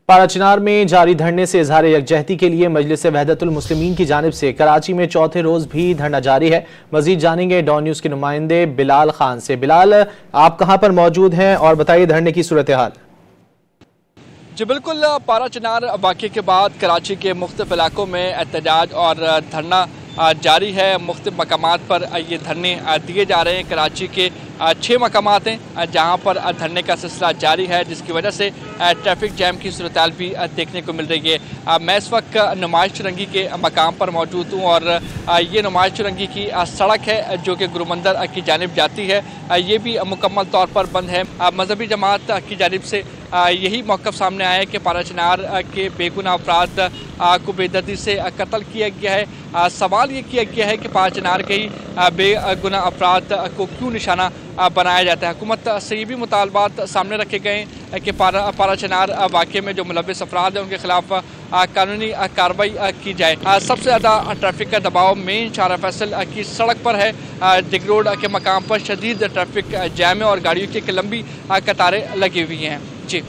पाराचिनार में जारी धरने से इजहार यकजहती के लिए मजलिस वहदतुल मुस्लिमीन की जानिब से कराची में चौथे रोज भी धरना जारी है। मजीद जानेंगे डॉन न्यूज के नुमाइंदे बिलाल खान से। बिलाल, आप कहां पर मौजूद हैं और बताइए धरने की सूरत हाल। जी बिल्कुल, पाराचिनार वाक़े के बाद कराची के मुख्तलिफ इलाकों में एहतजाज और धरना जारी है। मुख्तलिफ मकामात पर ये धरने दिए जा रहे हैं। कराची के 6 मकामात हैं जहाँ पर धरने का सिलसिला जारी है, जिसकी वजह से ट्रैफिक जैम की सूरत भी देखने को मिल रही है। मैं इस वक्त नुमाइश चुरंगी के मकाम पर मौजूद हूँ और ये नुमाइश चुरंगी की सड़क है जो कि गुरुमंदिर की जानिब जाती है। ये भी मुकम्मल तौर पर बंद है। मजहबी जमात की जानिब से यही मौक़िफ़ सामने आया है कि पाराचिनार के बेगुनाह अफराद को बेदर्दी से कत्ल किया गया है। सवाल ये किया गया है कि पाराचिनार के ही बेगुनाह अफराद को क्यों निशाना बनाया जाता है। हुकूमत से ये भी मुतालबात सामने रखे गए हैं कि पाराचिनार वाक़े में जो मुलव्विस अफराद हैं उनके खिलाफ कानूनी कार्रवाई की जाए। सबसे ज़्यादा ट्रैफिक का दबाव मेन शाहरा फैसल की सड़क पर है। डिग रोड के मकाम पर शदीद ट्रैफिक जैम है और गाड़ियों की एक लंबी कतारें लगी हुई हैं। जी।